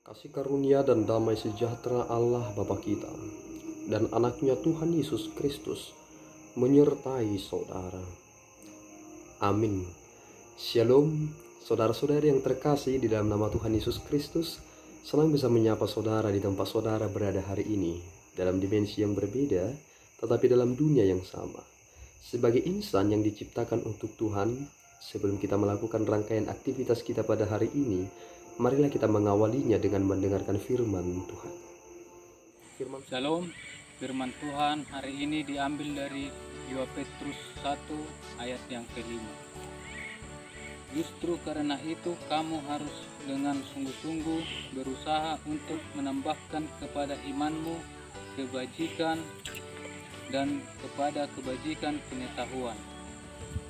Kasih karunia dan damai sejahtera Allah Bapa kita dan anaknya Tuhan Yesus Kristus menyertai saudara. Amin. Shalom, saudara-saudari yang terkasih di dalam nama Tuhan Yesus Kristus. Senang bisa menyapa saudara di tempat saudara berada hari ini, dalam dimensi yang berbeda, tetapi dalam dunia yang sama. Sebagai insan yang diciptakan untuk Tuhan, sebelum kita melakukan rangkaian aktivitas kita pada hari ini, marilah kita mengawalinya dengan mendengarkan firman Tuhan. Shalom, firman Tuhan hari ini diambil dari 2 Petrus 1 ayat yang kelima. Justru karena itu kamu harus dengan sungguh-sungguh berusaha untuk menambahkan kepada imanmu kebajikan dan kepada kebajikan pengetahuan.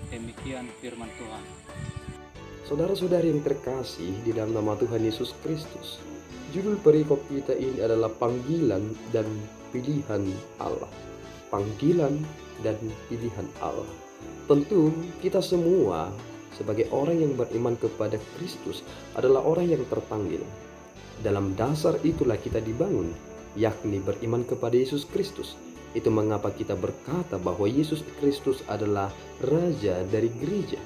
Demikian firman Tuhan. Saudara-saudari yang terkasih di dalam nama Tuhan Yesus Kristus, judul perikop kita ini adalah panggilan dan pilihan Allah. Panggilan dan pilihan Allah. Tentu kita semua sebagai orang yang beriman kepada Kristus adalah orang yang terpanggil. Dalam dasar itulah kita dibangun, yakni beriman kepada Yesus Kristus. Itu mengapa kita berkata bahwa Yesus Kristus adalah Raja dari gereja.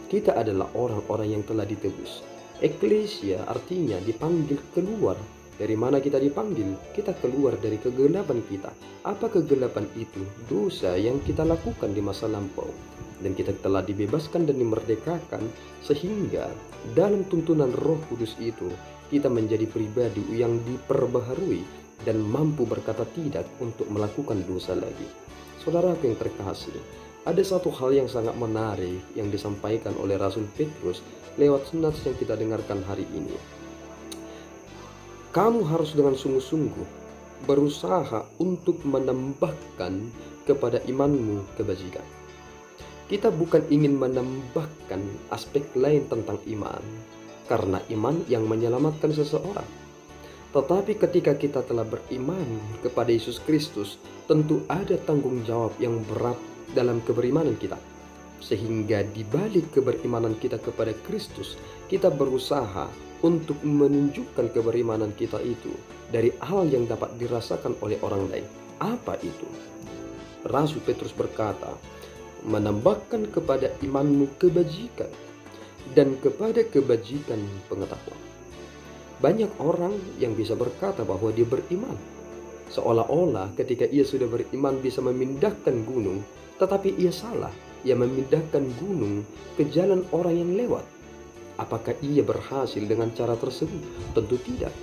Kita adalah orang-orang yang telah ditebus. Eklesia artinya dipanggil keluar. Dari mana kita dipanggil? Kita keluar dari kegelapan kita. Apa kegelapan itu? Dosa yang kita lakukan di masa lampau. Dan kita telah dibebaskan dan dimerdekakan, sehingga dalam tuntunan Roh Kudus itu kita menjadi pribadi yang diperbaharui dan mampu berkata tidak untuk melakukan dosa lagi. Saudaraku yang terkasih, ada satu hal yang sangat menarik yang disampaikan oleh Rasul Petrus lewat nats yang kita dengarkan hari ini. Kamu harus dengan sungguh-sungguh berusaha untuk menambahkan kepada imanmu kebajikan. Kita bukan ingin menambahkan aspek lain tentang iman, karena iman yang menyelamatkan seseorang. Tetapi ketika kita telah beriman kepada Yesus Kristus, tentu ada tanggung jawab yang berat dalam keberimanan kita. Sehingga di balik keberimanan kita kepada Kristus, kita berusaha untuk menunjukkan keberimanan kita itu dari hal yang dapat dirasakan oleh orang lain. Apa itu? Rasul Petrus berkata, menambahkan kepada imanmu kebajikan dan kepada kebajikan pengetahuan. Banyak orang yang bisa berkata bahwa dia beriman, seolah-olah ketika ia sudah beriman bisa memindahkan gunung, tetapi ia salah. Ia memindahkan gunung ke jalan orang yang lewat. Apakah ia berhasil dengan cara tersebut? Tentu tidak.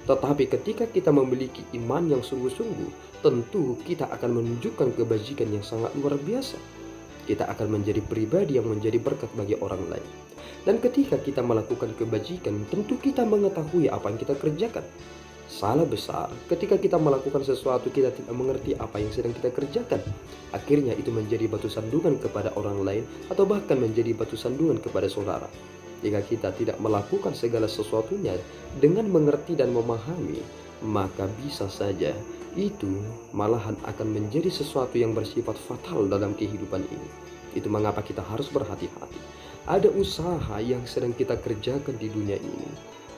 Tetapi ketika kita memiliki iman yang sungguh-sungguh, tentu kita akan menunjukkan kebajikan yang sangat luar biasa. Kita akan menjadi pribadi yang menjadi berkat bagi orang lain. Dan ketika kita melakukan kebajikan, tentu kita mengetahui apa yang kita kerjakan. Salah besar ketika kita melakukan sesuatu kita tidak mengerti apa yang sedang kita kerjakan. Akhirnya itu menjadi batu sandungan kepada orang lain atau bahkan menjadi batu sandungan kepada saudara. Jika kita tidak melakukan segala sesuatunya dengan mengerti dan memahami, maka bisa saja itu malahan akan menjadi sesuatu yang bersifat fatal dalam kehidupan ini. Itu mengapa kita harus berhati-hati. Ada usaha yang sedang kita kerjakan di dunia ini,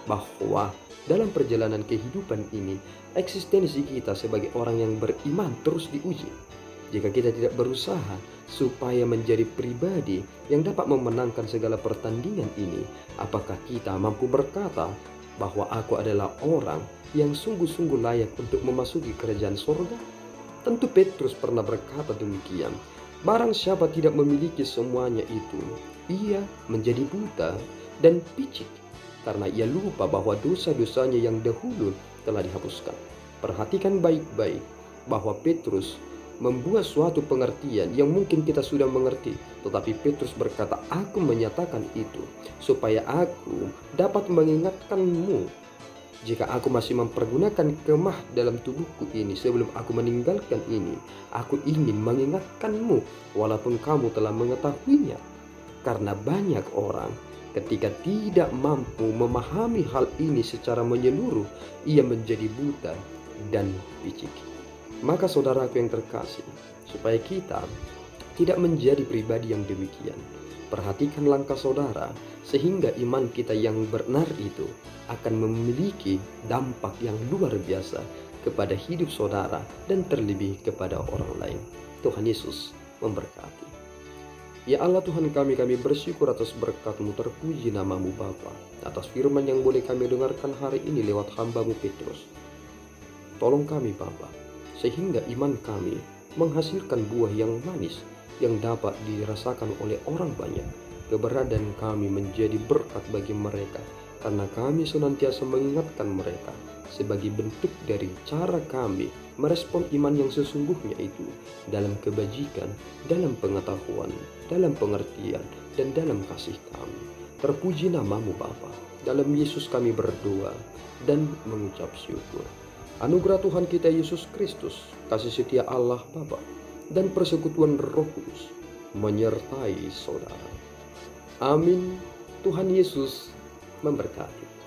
bahwa dalam perjalanan kehidupan ini, eksistensi kita sebagai orang yang beriman terus diuji. Jika kita tidak berusaha supaya menjadi pribadi yang dapat memenangkan segala pertandingan ini, apakah kita mampu berkata bahwa aku adalah orang yang sungguh-sungguh layak untuk memasuki kerajaan surga? Tentu Petrus pernah berkata demikian. Barang siapa tidak memiliki semuanya itu, ia menjadi buta dan picik, karena ia lupa bahwa dosa-dosanya yang dahulu telah dihapuskan. Perhatikan baik-baik bahwa Petrus membuat suatu pengertian yang mungkin kita sudah mengerti. Tetapi Petrus berkata, aku menyatakan itu supaya aku dapat mengingatkanmu. Jika aku masih mempergunakan kemah dalam tubuhku ini sebelum aku meninggalkan ini, aku ingin mengingatkanmu walaupun kamu telah mengetahuinya. Karena banyak orang ketika tidak mampu memahami hal ini secara menyeluruh, ia menjadi buta dan picik. Maka saudaraku yang terkasih, supaya kita tidak menjadi pribadi yang demikian, Perhatikan langkah saudara, sehingga iman kita yang benar itu akan memiliki dampak yang luar biasa kepada hidup saudara dan terlebih kepada orang lain. Tuhan Yesus memberkati. Ya Allah Tuhan kami bersyukur atas berkat-Mu, terpuji nama-Mu Bapa, atas firman yang boleh kami dengarkan hari ini lewat hamba-Mu Petrus. Tolong kami Bapa, sehingga iman kami menghasilkan buah yang manis yang dapat dirasakan oleh orang banyak. Keberadaan kami menjadi berkat bagi mereka, karena kami senantiasa mengingatkan mereka sebagai bentuk dari cara kami merespon iman yang sesungguhnya itu dalam kebajikan, dalam pengetahuan, dalam pengertian, dan dalam kasih kami. Terpuji nama-Mu Bapa. Dalam Yesus kami berdoa dan mengucap syukur. Anugerah Tuhan kita Yesus Kristus, kasih setia Allah Bapa, dan persekutuan Roh Kudus menyertai saudara. Amin. Tuhan Yesus memberkati.